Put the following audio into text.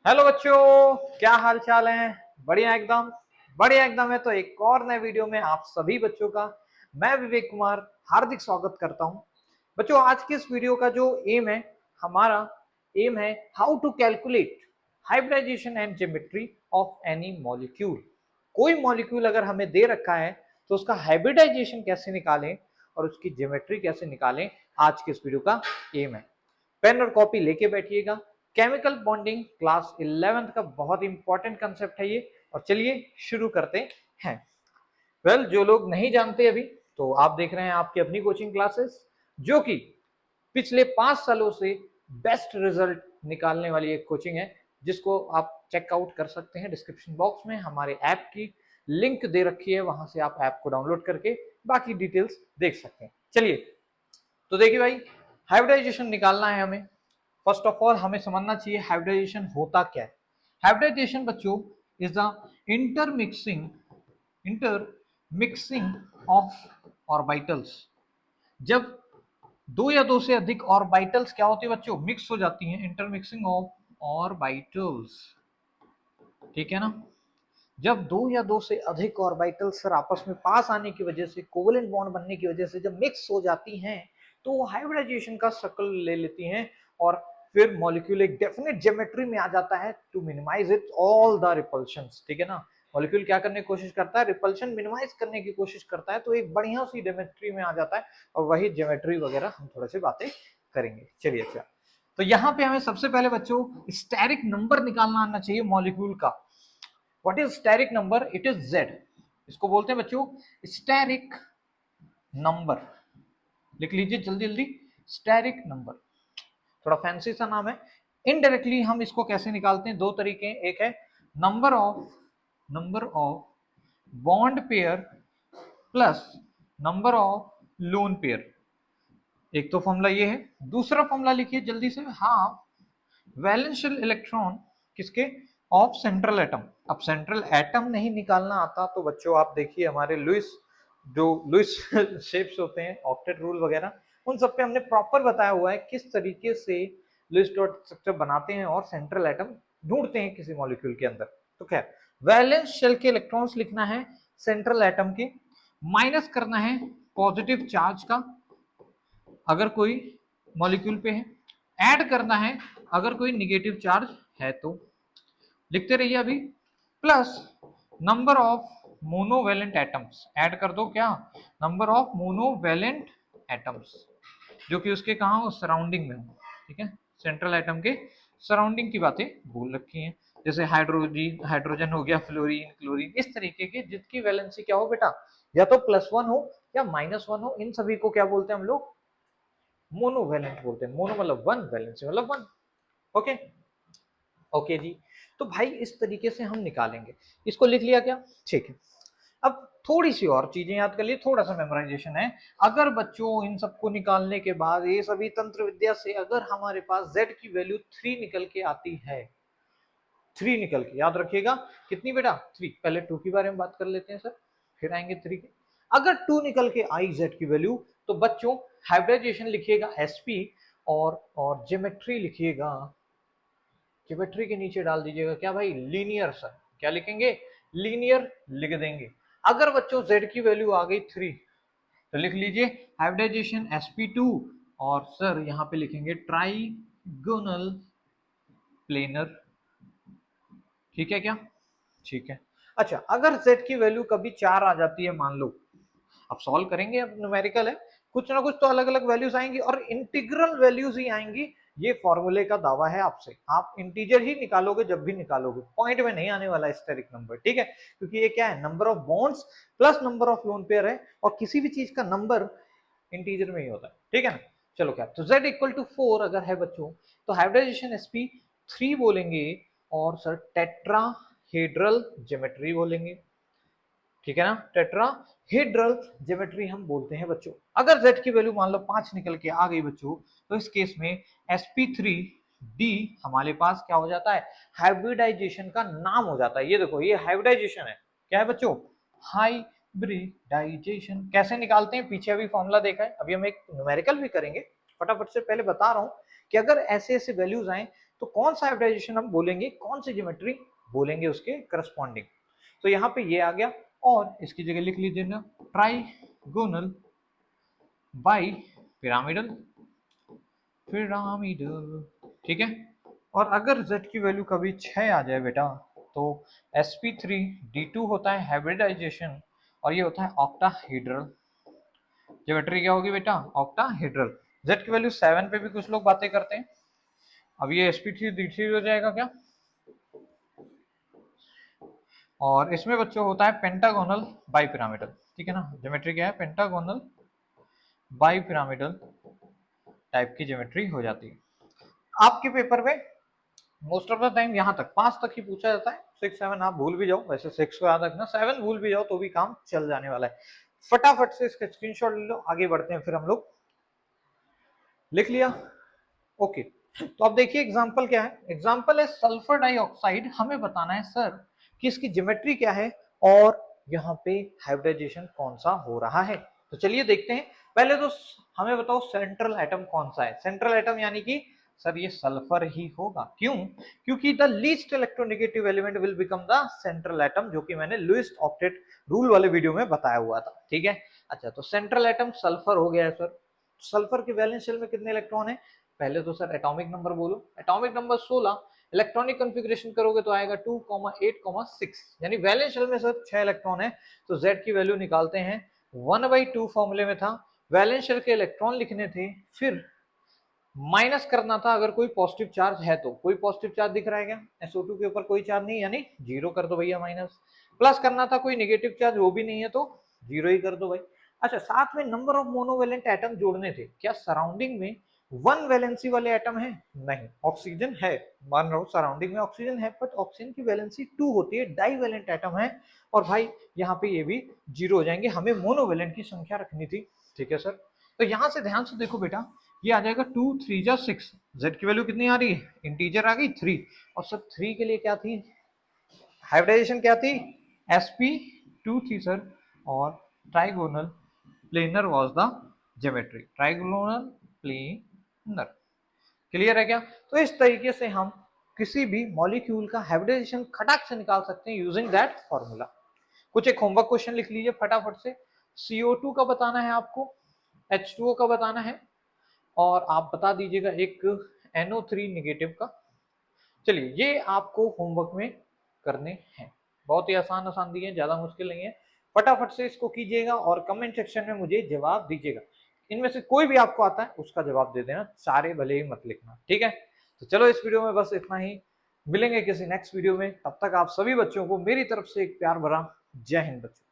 Hello बच्चों, क्या हाल चाल है। बढ़िया एकदम। बढ़िया एकदम है। तो एक और नए वीडियो में आप सभी बच्चों का मैं विवेक कुमार हार्दिक स्वागत करता हूं। बच्चों, आज की इस वीडियो का जो एम है, हमारा एम है how to calculate hybridization and geometry of any molecule. कोई मॉलिक्यूल अगर हमें दे रखा है तो उसका हाइब्रिडाइजेशन कैसे निकालें और उसकी ज्योमेट्री कैसे निकालें, आज के इस वीडियो का एम है। पेन और कॉपी लेके बैठिएगा। केमिकल बॉन्डिंग क्लास 11th का बहुत इंपॉर्टेंट कंसेप्ट है ये। और चलिए शुरू करते हैं। जो लोग नहीं जानते अभी, तो आप देख रहे हैं आपकी अपनी कोचिंग क्लासेस, जो कि पिछले 5 सालों से बेस्ट रिजल्ट निकालने वाली एक कोचिंग है, जिसको आप चेकआउट कर सकते हैं। डिस्क्रिप्शन बॉक्स में हमारे ऐप की लिंक दे रखी है, वहां से आप ऐप को डाउनलोड करके बाकी डिटेल्स देख सकते हैं। चलिए, तो देखिए भाई, हाइब्रिडाइजेशन निकालना है हमें। फर्स्ट ऑफ ऑल हमें समझना चाहिए हाइब्रिडाइजेशन होता क्या है। हाइब्रिडाइजेशन बच्चों is the intermixing of orbitals. जब दो या दो से अधिक ऑर्बिटल्स क्या होती है बच्चों, मिक्स हो जाती हैं। इंटरमिक्सिंग ऑफ ऑर्बिटल्स, ठीक है ना। जब दो या दो से अधिक ऑर्बिटल्स सर आपस में पास आने की वजह से, कोवेलेंट बॉन्ड बनने की वजह से जब मिक्स हो जाती हैं, तो वो हाइब्रिडाइजेशन का शक्ल ले लेती हैं। और फिर मॉलिक्यूल एक डेफिनेट ज्योमेट्री में आ जाता है to minimize it all the repulsions, ठीक है ना। मॉलिक्यूल क्या करने की कोशिश करता है, रिपल्शन मिनिमाइज करने की कोशिश करता है, तो एक बढ़िया सी ज्योमेट्री में आ जाता है। और वही ज्योमेट्री वगैरह हम थोड़े से बातें करेंगे। चलिए अच्छा, तो यहाँ पे हमें सबसे पहले बच्चों स्टेरिक नंबर निकालना आना चाहिए मॉलिक्यूल का। What is steric number? It is Z. इसको बोलते हैं बच्चों स्टेरिक नंबर। लिख लीजिए जल्दी जल्दी, स्टेरिक नंबर। थोड़ा फैंसी सा नाम है। इनडायरेक्टली हम इसको कैसे निकालते हैं, दो तरीके। एक है number of bond pair plus number of lone pair. एक तो फॉर्मूला ये है। दूसरा फॉर्मूला लिखिए जल्दी से, हाफ वैलेंशियल इलेक्ट्रॉन किसके, ऑफ सेंट्रल एटम। अब सेंट्रल एटम नहीं निकालना आता तो बच्चों आप देखिए हमारे लुइस, जो लुइस शेप्स होते हैं, ऑक्टेट रूल वगैरह, उन सब पे हमने प्रॉपर बताया हुआ है किस तरीके से लुइस डॉट स्ट्रक्चर बनाते हैं और सेंट्रल एटम ढूंढते हैं किसी मॉलिक्यूल के अंदर। तो खैर, वैलेंस शेल के इलेक्ट्रॉन्स लिखना है सेंट्रल एटम के, माइनस करना है पॉजिटिव चार्ज का अगर कोई मॉलिक्यूल पे है, ऐड करना है अगर कोई निगेटिव चार्ज है तो। लिखते रहिए अभी। Plus number of monovalent atoms, add कर दो क्या, नंबर ऑफ मोनोवेलेंट एटम्स, जो कि उसके कहा हो, सराउंडिंग में हो, ठीक है। सेंट्रल एटम के सराउंडिंग की बातें बोल रखी हैं, जैसे हाइड्रोजन हो गया, फ्लोरीन, क्लोरीन, इस तरीके के जिसकी वैलेंसी क्या हो बेटा, या तो +1 हो या -1 हो, इन सभी को क्या बोलते हैं हम लोग, मोनोवेलेंट बोलते हैं। मोनो मतलब वन, वैलेंसी मतलब वन। ओके, ओके जी। तो भाई इस तरीके से हम निकालेंगे। इसको लिख लिया क्या, ठीक है। अब थोड़ी सी और चीजें याद कर लिए, थोड़ा सा मेमोराइजेशन है। अगर बच्चों इन सबको निकालने के बाद ये सभी तंत्र विद्या से अगर हमारे पास z की वैल्यू 3 निकल के आती है, 3 निकल के, याद रखिएगा कितनी बेटा, 3। पहले 2 के बारे में बात कर लेते हैं सर, फिर आएंगे 3 के। अगर 2 निकल के आई z की वैल्यू, तो बच्चों हाइब्रिडाइजेशन लिखिएगा sp, और ज्योमेट्री लिखिएगा, ज्योमेट्री के नीचे डाल दीजिएगा क्या भाई, लीनियर। सर क्या लिखेंगे, लीनियर लिख देंगे। अगर बच्चों z की वैल्यू आ गई 3, तो लिख लीजिए हाइब्रिडाइजेशन sp2, और सर यहाँ पे लिखेंगे ट्राइगोनल प्लेनर, ठीक है क्या, ठीक है। अच्छा, अगर z की वैल्यू कभी 4 आ जाती है मान लो, अब सॉल्व करेंगे, अब न्यूमेरिकल है, कुछ ना कुछ तो अलग अलग वैल्यूज आएंगी और इंटीग्रल वैल्यूज ही आएंगी। ये फॉर्मूले का दावा है आपसे, आप इंटीजर ही निकालोगे जब भी निकालोगे, पॉइंट में नहीं आने वाला स्टेरिक नंबर, ठीक है। क्योंकि ये क्या है, number of bonds plus number of lone pair है, और किसी भी चीज का नंबर इंटीजर में ही होता है, ठीक है ना। चलो क्या, तो z इक्वल टू 4 अगर है बच्चों, तो हाइब्रिडाइजेशन sp3 बोलेंगे, और सर टेट्राहेड्रल ज्योमेट्री बोलेंगे, ठीक है ना। टेट्राहेड्रल ज्योमेट्री हम बोलते हैं बच्चों। अगर z की वैल्यू मान लो 5 निकल के आ गई बच्चों, तो इस केस में sp3d हमारे पास क्या हो जाता है, हाइब्रिडाइजेशन का नाम हो जाता है। ये देखो, ये हाइब्रिडाइजेशन है, क्या है बच्चों, हाइब्रिडाइजेशन। कैसे निकालते हैं, पीछे अभी फॉर्मूला देखा है, अभी हम एक न्यूमेरिकल भी करेंगे। फटाफट से पहले बता रहा हूं कि अगर ऐसे ऐसे वैल्यूज आए तो कौन सा हाइब्रिडाइजेशन हम बोलेंगे, कौन सी ज्योमेट्री बोलेंगे उसके करस्पॉन्डिंग। तो यहाँ पे ये आ गया, और इसकी जगह लिख लीजिए ना ट्राइगोनल बाई पिरामिडल, पिरामिडल, ठीक है। और अगर z की वैल्यू कभी 6 आ जाए बेटा, तो sp3d2 होता है हाइब्रिडाइजेशन, और ये होता है ऑक्टाहेड्रल ज्योमेट्री। क्या होगी बेटा, ऑक्टाहेड्रल। z की वैल्यू 7 पे भी कुछ लोग बातें करते हैं, अब ये sp3d3 हो जाएगा क्या। और इसमें बच्चों होता है पेंटागोनल बाई पिरामिडल, ठीक है ना। ज्योमेट्री क्या है, पेंटागोनल बाई पिरामिडल टाइप की ज्योमेट्री हो जाती है। आपके पेपर में मोस्ट ऑफ द टाइम यहाँ तक 5 तक ही पूछा जाता है, 6 7 आप भूल भी जाओ, वैसे 6 को याद रखना, 7 भूल भी जाओ तो भी काम चल जाने वाला है। फटाफट से इसका स्क्रीनशॉट ले लो, आगे बढ़ते हैं फिर हम लोग। लिख लिया, ओके। तो अब देखिए एग्जांपल क्या है, एग्जांपल है सल्फर डाइऑक्साइड। हमें बताना है सर कि इसकी ज्योमेट्री क्या है और यहाँ पे हाइब्रिडाइजेशन कौन सा हो रहा है। तो चलिए देखते हैं। पहले तो हमें बताओ सेंट्रल एटम कौन सा है। सेंट्रल एटम यानी कि सर ये सल्फर ही होगा, क्यों, क्योंकि the least electronegative element will become the central atom, जो कि मैंने लुईस ऑक्टेट रूल वाले वीडियो में बताया हुआ था, ठीक है। अच्छा, तो सेंट्रल एटम सल्फर हो गया है सर। सल्फर के वैलेंस शेल में कितने इलेक्ट्रॉन है, पहले तो सर एटॉमिक नंबर बोलो, एटॉमिक नंबर 16, इलेक्ट्रॉनिक कॉन्फ़िगरेशन करोगे तो आएगा 2, 8, 6, यानी वैलेंस शेल में सर 6 इलेक्ट्रॉन है। तो Z की वैल्यू निकालते हैं, 1/2 फॉर्मूले में था, वैलेंस शेल के इलेक्ट्रॉन लिखने थे, फिर माइनस करना था अगर कोई पॉजिटिव चार्ज है तो। कोई पॉजिटिव चार्ज दिख रहा है क्या, SO2 के ऊपर कोई चार्ज नहीं, यानी जीरो कर दो भैया माइनस। प्लस करना था, कोई नेगेटिव चार्ज वो भी नहीं है तो जीरो ही कर दो भाई। अच्छा, साथ में नंबर ऑफ मोनोवेलेंट एटम जोड़ने थे। क्या सराउंडिंग में 1 वैलेंसी वाले एटम है, नहीं, ऑक्सीजन है, मान रहा हूं सराउंडिंग में ऑक्सीजन है, बट ऑक्सीजन की वैलेंसी 2 होती है, डाइवेलेंट एटम है। और भाई यहाँ पे ये भी जीरो हो जाएंगे, हमें मोनोवेलेंट की संख्या रखनी थी, ठीक है सर। तो यहां से ध्यान से देखो बेटा, ये आ जाएगा 2 3 जा 6, z की वैल्यू कितनी आ रही है, इंटीजर आ गई 3, और सर 3 के लिए क्या थी, हाइब्रिडाइजेशन क्या थी, sp2 थी सर, और trigonal planar was the geometry, trigonal planar. Clear है क्या। तो इस तरीके से हम किसी भी मॉलिक्यूल का हाइब्रिडाइजेशन खटाक से निकाल सकते हैं यूजिंग दैट फॉर्मूला। कुछ एक होमवर्क क्वेश्चन लिख लीजिए फटाफट से। CO2 का बताना है आपको, H2O का बताना है, और आप बता दीजिएगा एक NO3 नेगेटिव का। चलिए ये आपको होमवर्क में करने हैं, बहुत ही आसान आसान दिए हैं, ज्यादा मुश्किल नहीं है। फटाफट से इसको कीजिएगा और कमेंट सेक्शन में मुझे जवाब दीजिएगा। इनमें से कोई भी आपको आता है उसका जवाब दे देना, सारे भले ही मत लिखना, ठीक है। तो चलो इस वीडियो में बस इतना ही, मिलेंगे किसी नेक्स्ट वीडियो में, तब तक आप सभी बच्चों को मेरी तरफ से एक प्यार भरा जय हिंद बच्चों।